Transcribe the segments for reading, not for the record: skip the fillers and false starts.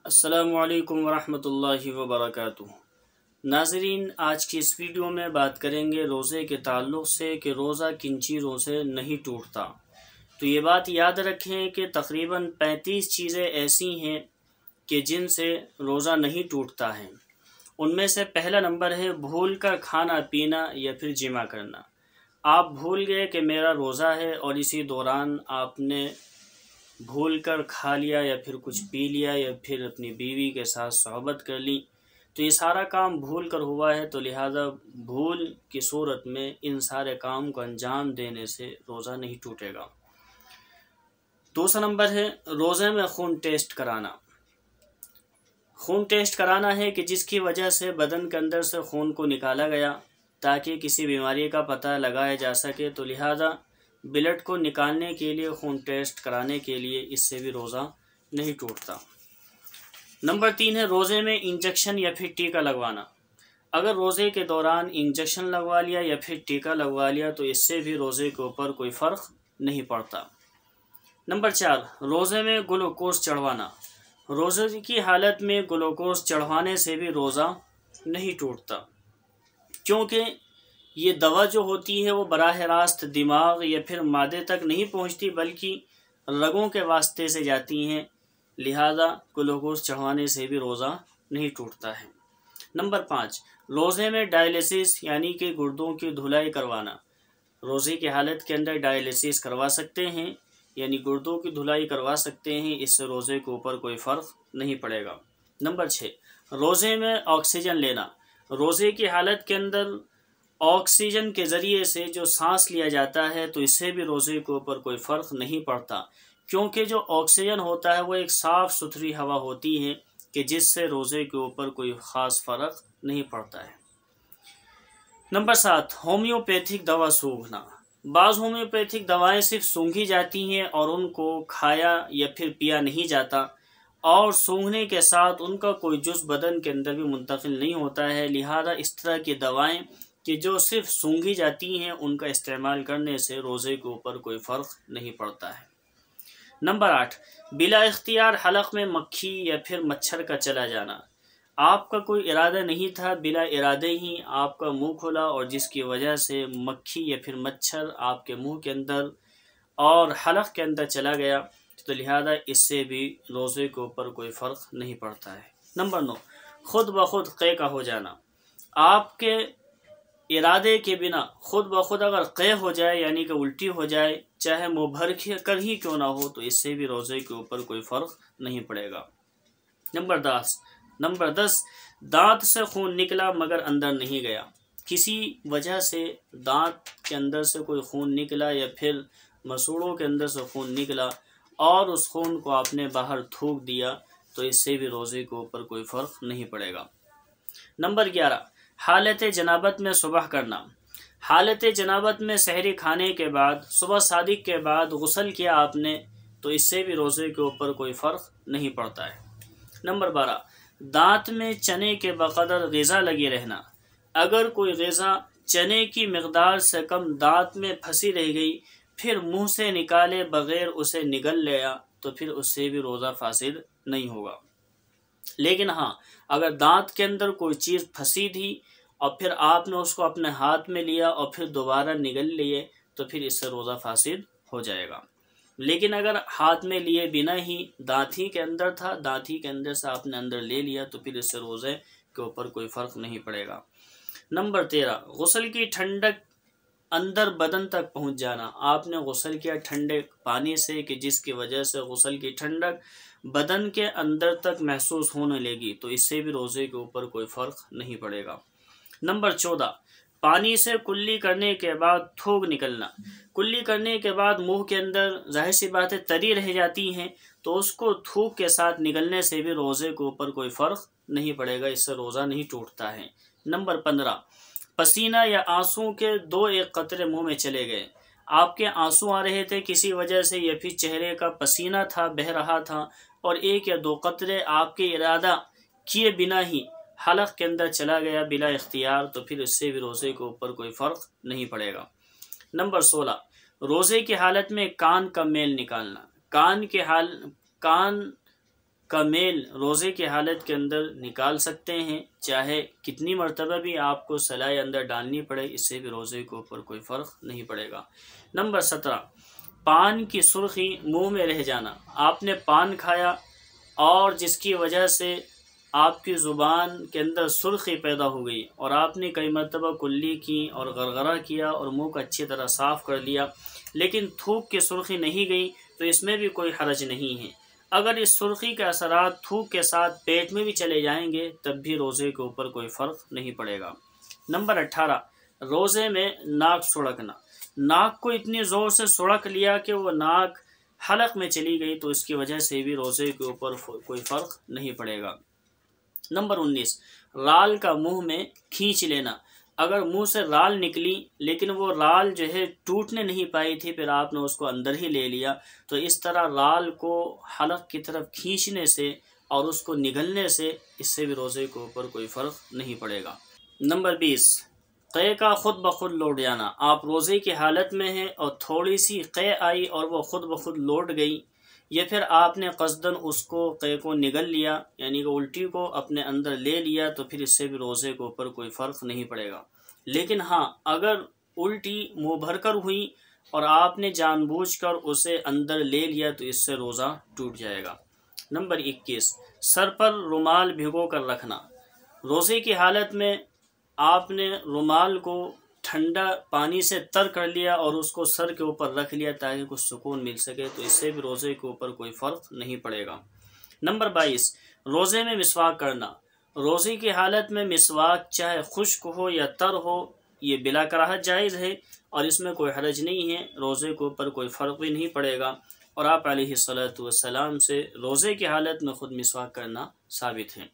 अस्सलामुअलैकुम वरहमतुल्लाहि वबरकातुहू। नाज़रीन, आज की इस वीडियो में बात करेंगे रोज़े के ताल्लुक़ से कि रोज़ा किन चीज़ों से नहीं टूटता। तो ये बात याद रखें कि तकरीबन 35 चीज़ें ऐसी हैं कि जिनसे रोज़ा नहीं टूटता है। उनमें से पहला नंबर है भूल कर खाना पीना या फिर जिमा करना। आप भूल गए कि मेरा रोज़ा है और इसी दौरान आपने भूल कर खा लिया या फिर कुछ पी लिया या फिर अपनी बीवी के साथ सोहबत कर ली, तो ये सारा काम भूल कर हुआ है। तो लिहाजा भूल की सूरत में इन सारे काम को अंजाम देने से रोज़ा नहीं टूटेगा। दूसरा नंबर है रोज़े में खून टेस्ट कराना। खून टेस्ट कराना है कि जिसकी वजह से बदन के अंदर से खून को निकाला गया ताकि किसी बीमारी का पता लगाया जा सके। तो लिहाजा ब्लड को निकालने के लिए खून टेस्ट कराने के लिए इससे भी रोज़ा नहीं टूटता। नंबर 3 है रोज़े में इंजेक्शन या फिर टीका लगवाना। अगर रोज़े के दौरान इंजेक्शन लगवा लिया या फिर टीका लगवा लिया तो इससे भी रोज़े के ऊपर कोई फ़र्क नहीं पड़ता। नंबर 4 रोज़े में ग्लूकोज चढ़वाना। रोज़े की हालत में ग्लूकोज चढ़वाने से भी रोज़ा नहीं टूटता, क्योंकि ये दवा जो होती है वो बराह रास्त दिमाग या फिर मादे तक नहीं पहुंचती बल्कि रगों के वास्ते से जाती हैं। लिहाजा ग्लूकोज चढ़वाने से भी रोज़ा नहीं टूटता है। नंबर 5 रोज़े में डायलिसिस यानी कि गुर्दों की धुलाई करवाना। रोज़े की हालत के अंदर डायलिसिस करवा सकते हैं, यानी गुर्दों की धुलाई करवा सकते हैं। इससे रोज़े के ऊपर कोई फ़र्क नहीं पड़ेगा। नंबर 6 रोज़े में ऑक्सीजन लेना। रोज़े की हालत के अंदर ऑक्सीजन के ज़रिए से जो सांस लिया जाता है तो इससे भी रोज़े के ऊपर कोई फ़र्क नहीं पड़ता, क्योंकि जो ऑक्सीजन होता है वो एक साफ़ सुथरी हवा होती है कि जिससे रोज़े के ऊपर कोई ख़ास फ़र्क नहीं पड़ता है। नंबर 7 होम्योपैथिक दवा सूंघना। बाज़ होम्योपैथिक दवाएं सिर्फ सूंघी जाती हैं और उनको खाया या फिर पिया नहीं जाता, और सूंघने के साथ उनका कोई जुज़ बदन के अंदर भी मुंतकिल नहीं होता है। लिहाजा इस तरह की दवाएं कि जो सिर्फ सूंघी जाती हैं उनका इस्तेमाल करने से रोज़े के ऊपर कोई फ़र्क नहीं पड़ता है। नंबर 8 बिला इख्तियार हलक में मक्खी या फिर मच्छर का चला जाना। आपका कोई इरादा नहीं था, बिला इरादे ही आपका मुंह खुला और जिसकी वजह से मक्खी या फिर मच्छर आपके मुंह के अंदर और हलक के अंदर चला गया, तो लिहाजा इससे भी रोज़े के ऊपर कोई फ़र्क नहीं पड़ता है। नंबर 9 खुद ब खुद क़े का हो जाना। आपके इरादे के बिना खुद ब खुद अगर क़े हो जाए यानी कि उल्टी हो जाए, चाहे मुँह भर कर ही क्यों ना हो, तो इससे भी रोज़े के ऊपर कोई फ़र्क नहीं पड़ेगा। नंबर 10 दांत से खून निकला मगर अंदर नहीं गया। किसी वजह से दांत के अंदर से कोई खून निकला या फिर मसूड़ों के अंदर से खून निकला और उस खून को आपने बाहर थूक दिया, तो इससे भी रोज़े के ऊपर कोई फ़र्क नहीं पड़ेगा। नंबर 11 हालत जनाबत में सुबह करना। हालत जनाबत में सहरी खाने के बाद सुबह सादिक के बाद गुस्ल किया आपने, तो इससे भी रोज़े के ऊपर कोई फ़र्क नहीं पड़ता है। नंबर 12 दांत में चने के बक़दर ग़िज़ा लगी रहना। अगर कोई ग़िज़ा चने की मकदार से कम दांत में फंसी रह गई, फिर मुंह से निकाले बग़ैर उसे निगल लिया, तो फिर उससे भी रोज़ा फासिद नहीं होगा। लेकिन हाँ, अगर दांत के अंदर कोई चीज़ फंसी थी और फिर आपने उसको अपने हाथ में लिया और फिर दोबारा निगल लिए, तो फिर इससे रोज़ा फासिद हो जाएगा। लेकिन अगर हाथ में लिए बिना ही दांत ही के अंदर था, दांत ही के अंदर से आपने अंदर ले लिया, तो फिर इससे रोज़े के ऊपर कोई फ़र्क नहीं पड़ेगा। नंबर 13 गुस्ल की ठंडक अंदर बदन तक पहुंच जाना। आपने गुस्ल किया ठंडे पानी से कि जिसकी वजह से गुस्ल की ठंडक बदन के अंदर तक महसूस होने लगी, तो इससे भी रोज़े के ऊपर कोई फ़र्क नहीं पड़ेगा। नंबर 14 पानी से कुल्ली करने के बाद थूक निकलना। कुल्ली करने के बाद मुंह के अंदर जाहिर सी बात है तरी रह जाती हैं, तो उसको थूक के साथ निकलने से भी रोज़े के ऊपर कोई फ़र्क नहीं पड़ेगा, इससे रोज़ा नहीं टूटता है। नंबर 15 पसीना या आंसू के 2-1 कतरे मुंह में चले गए। आपके आंसू आ रहे थे किसी वजह से या फिर चेहरे का पसीना था बह रहा था और 1 या 2 कतरे आपके इरादा किए बिना ही हलक के अंदर चला गया बिला इख्तियार, तो फिर इससे भी रोज़े के ऊपर कोई फ़र्क नहीं पड़ेगा। नंबर 16 रोज़े की हालत में कान का मेल निकालना। कान का मेल रोज़े की हालत के अंदर निकाल सकते हैं, चाहे कितनी मरतबा भी आपको सलाई अंदर डालनी पड़े, इससे भी रोज़े के ऊपर कोई फ़र्क नहीं पड़ेगा। नंबर 17, पान की सुर्खी मुंह में रह जाना। आपने पान खाया और जिसकी वजह से आपकी ज़ुबान के अंदर सुर्खी पैदा हो गई और आपने कई मरतबा कुल्ली की और गरगरा किया और मुंह को अच्छी तरह साफ़ कर लिया, लेकिन थूक की सुर्खी नहीं गई, तो इसमें भी कोई हरज नहीं है। अगर इस सुर्खी के असरात थूक के साथ पेट में भी चले जाएंगे तब भी रोज़े के ऊपर कोई फ़र्क नहीं पड़ेगा। नंबर 18, रोज़े में नाक सुड़कना। नाक को इतनी ज़ोर से सुड़क लिया कि वो नाक हलक में चली गई, तो इसकी वजह से भी रोज़े के ऊपर कोई फ़र्क नहीं पड़ेगा। नंबर 19, राल का मुंह में खींच लेना। अगर मुंह से राल निकली लेकिन वो राल जो है टूटने नहीं पाई थी, फिर आपने उसको अंदर ही ले लिया, तो इस तरह राल को हलक की तरफ खींचने से और उसको निगलने से इससे भी रोज़े के ऊपर कोई फ़र्क नहीं पड़ेगा। नंबर 20, क़े का खुद ब खुद लौट जाना। आप रोज़े की हालत में हैं और थोड़ी सी क़े आई और वो खुद ब खुद लौट गई, या फिर आपने क़स्दन उसको क़े को निगल लिया, यानी कि उल्टी को अपने अंदर ले लिया, तो फिर इससे भी रोज़े के ऊपर कोई फ़र्क नहीं पड़ेगा। लेकिन हाँ, अगर उल्टी मुँह भर कर हुई और आपने जानबूझकर उसे अंदर ले लिया तो इससे रोज़ा टूट जाएगा। नंबर 21, सर पर रुमाल भिगो कर रखना। रोज़े की हालत में आपने रुमाल को ठंडा पानी से तर कर लिया और उसको सर के ऊपर रख लिया ताकि कुछ सुकून मिल सके, तो इससे भी रोज़े के ऊपर कोई फ़र्क नहीं पड़ेगा। नंबर 22, रोज़े में मिसवाक करना। रोज़े की हालत में मिसवाक चाहे खुश्क हो या तर हो, ये बिला कराहत जायज़ है और इसमें कोई हरज नहीं है, रोज़े के ऊपर कोई फ़र्क भी नहीं पड़ेगा और आप अलैहिस्सलातु वस्सलाम से रोज़े की हालत में ख़ुद मिसवाक करना साबित है।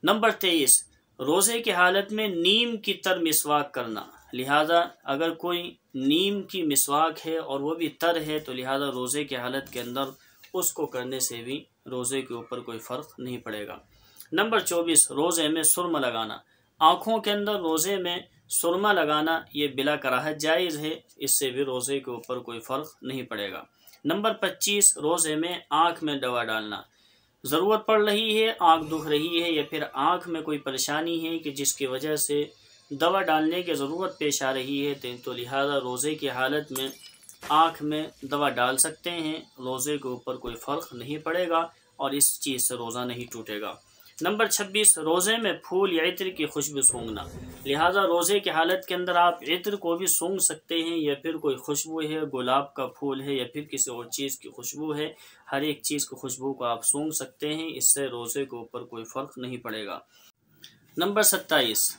नंबर 23, रोज़े की हालत में नीम की तर मिसवाक करना। लिहाजा अगर कोई नीम की मिसवाक है और वो भी तर है, तो लिहाजा रोज़े की हालत के अंदर उसको करने से भी रोज़े के ऊपर कोई फ़र्क नहीं पड़ेगा। नंबर 24, रोज़े में सुरमा लगाना। आँखों के अंदर रोज़े में सुरमा लगाना ये बिला कराहत जायज़ है, इससे भी रोज़े के ऊपर कोई फ़र्क नहीं पड़ेगा। नंबर 25, रोज़े में आँख में दवा डालना। ज़रूरत पड़ रही है, आँख दुख रही है या फिर आँख में कोई परेशानी है कि जिसकी वजह से दवा डालने की ज़रूरत पेश आ रही है, तो लिहाजा रोज़े की हालत में आँख में दवा डाल सकते हैं, रोज़े के ऊपर कोई फ़र्क नहीं पड़ेगा और इस चीज़ से रोज़ा नहीं टूटेगा। नंबर 26, रोज़े में फूल या इत्र की खुशबू सूंघना। लिहाजा रोज़े की हालत के अंदर आप इत्र को भी सूंघ सकते हैं या फिर कोई खुशबू है, गुलाब का फूल है या फिर किसी और चीज़ की खुशबू है, हर एक चीज़ की खुशबू को आप सूंघ सकते हैं, इससे रोज़े के ऊपर कोई फ़र्क नहीं पड़ेगा। नंबर 27,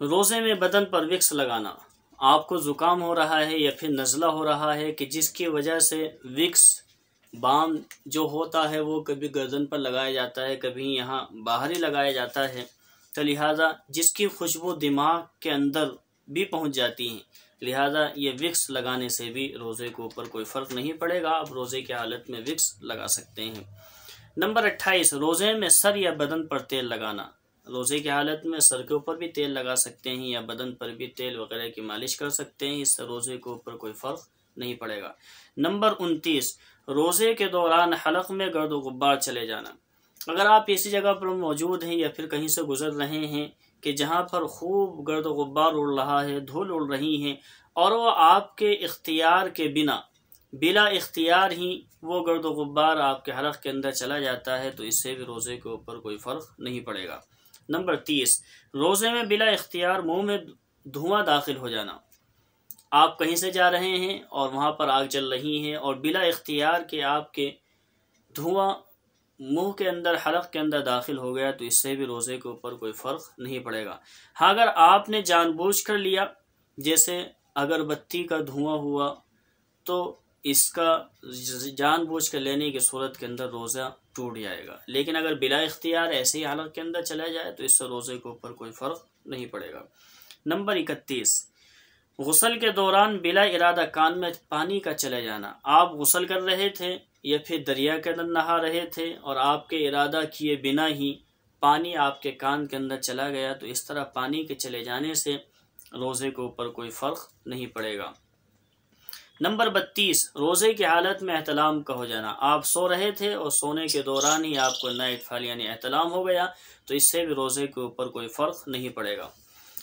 रोज़े में बदन पर विक्स लगाना। आपको ज़ुकाम हो रहा है या फिर नज़ला हो रहा है कि जिसकी वजह से विक्स बाम जो होता है वो कभी गर्दन पर लगाया जाता है, कभी यहाँ बाहर ही लगाया जाता है, तो लिहाजा जिसकी खुशबू दिमाग के अंदर भी पहुँच जाती है, लिहाजा ये विक्स लगाने से भी रोज़े के ऊपर कोई फ़र्क नहीं पड़ेगा, आप रोज़े की हालत में विक्स लगा सकते हैं। नंबर 28, रोज़े में सर या बदन पर तेल लगाना। रोज़े की हालत में सर के ऊपर भी तेल लगा सकते हैं या बदन पर भी तेल वगैरह की मालिश कर सकते हैं, इससे रोज़े के ऊपर कोई फ़र्क नहीं पड़ेगा। नंबर 29, रोज़े के दौरान हलक में गर्द गुब्बार चले जाना। अगर आप ऐसी जगह पर मौजूद हैं या फिर कहीं से गुज़र रहे हैं कि जहाँ पर खूब गर्द गुब्बार उड़ रहा है, धूल उड़ रही है और वो आपके इख्तियार के बिला इख्तियार ही वो गर्द गुब्बार आपके हलक के अंदर चला जाता है, तो इससे भी रोज़े के ऊपर कोई फ़र्क नहीं पड़ेगा। नंबर 30, रोज़े में बिला इख्तियार मुँह में धुआं दाखिल हो जाना। आप कहीं से जा रहे हैं और वहाँ पर आग जल रही है और बिला इख्तियार के आपके धुआं मुंह के अंदर हलक के अंदर दाखिल हो गया, तो इससे भी रोज़े के ऊपर कोई फ़र्क नहीं पड़ेगा। हाँ, अगर आपने जानबूझ कर लिया, जैसे अगरबत्ती का धुआं हुआ, तो इसका जानबूझ कर लेने की सूरत के अंदर रोज़ा टूट जाएगा, लेकिन अगर बिला इख्तियार ऐसे ही हालत के अंदर चला जाए तो इससे रोज़े के ऊपर कोई फ़र्क नहीं पड़ेगा। नंबर 31, गुस्ल के दौरान बिला इरादा कान में पानी का चले जाना। आप गुस्ल कर रहे थे या फिर दरिया के अंदर नहा रहे थे और आपके इरादा किए बिना ही पानी आपके कान के अंदर चला गया, तो इस तरह पानी के चले जाने से रोज़े के ऊपर कोई फ़र्क नहीं पड़ेगा। नंबर 32, रोज़े की हालत में एहतलाम का हो जाना। आप सो रहे थे और सोने के दौरान ही आपको नाइट फॉल यानी एहतलाम हो गया, तो इससे भी रोज़े के ऊपर कोई फ़र्क नहीं पड़ेगा।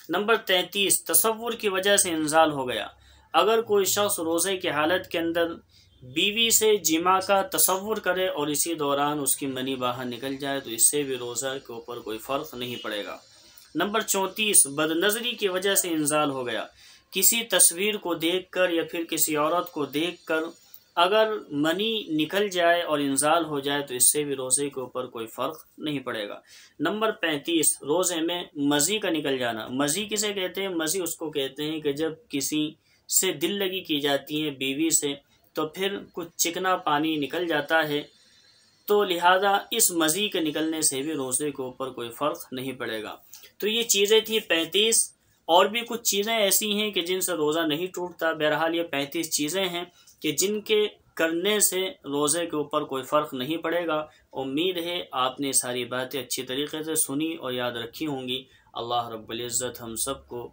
नंबर 33, तसव्वुर की वजह से इंजाल हो गया। अगर कोई शख्स रोज़े की हालत के अंदर बीवी से जिमा का तसव्वुर करे और इसी दौरान उसकी मनी बाहर निकल जाए, तो इससे भी रोज़ा के ऊपर कोई फ़र्क नहीं पड़ेगा। नंबर 34, बदनज़री की वजह से इंजाल हो गया। किसी तस्वीर को देखकर या फिर किसी औरत को देखकर अगर मनी निकल जाए और इंजाल हो जाए, तो इससे भी रोज़े के ऊपर कोई फ़र्क नहीं पड़ेगा। नंबर 35, रोज़े में मज़ी का निकल जाना। मज़ी किसे कहते हैं? मज़ी उसको कहते हैं कि जब किसी से दिल लगी की जाती है बीवी से, तो फिर कुछ चिकना पानी निकल जाता है, तो लिहाजा इस मज़ी के निकलने से भी रोज़े के ऊपर कोई फ़र्क नहीं पड़ेगा। तो ये चीज़ें थी 35, और भी कुछ चीज़ें ऐसी हैं कि जिनसे रोज़ा नहीं टूटता। बहरहाल ये 35 चीज़ें हैं कि जिनके करने से रोज़े के ऊपर कोई फ़र्क नहीं पड़ेगा। उम्मीद है आपने सारी बातें अच्छी तरीके से सुनी और याद रखी होंगी। अल्लाह रब्बुल इज़्ज़त हम सबको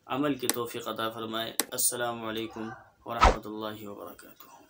अमल की तौफ़ीक़ अता फ़रमाए। अस्सलामु अलैकुम व रहमतुल्लाहि व बरकातुहू।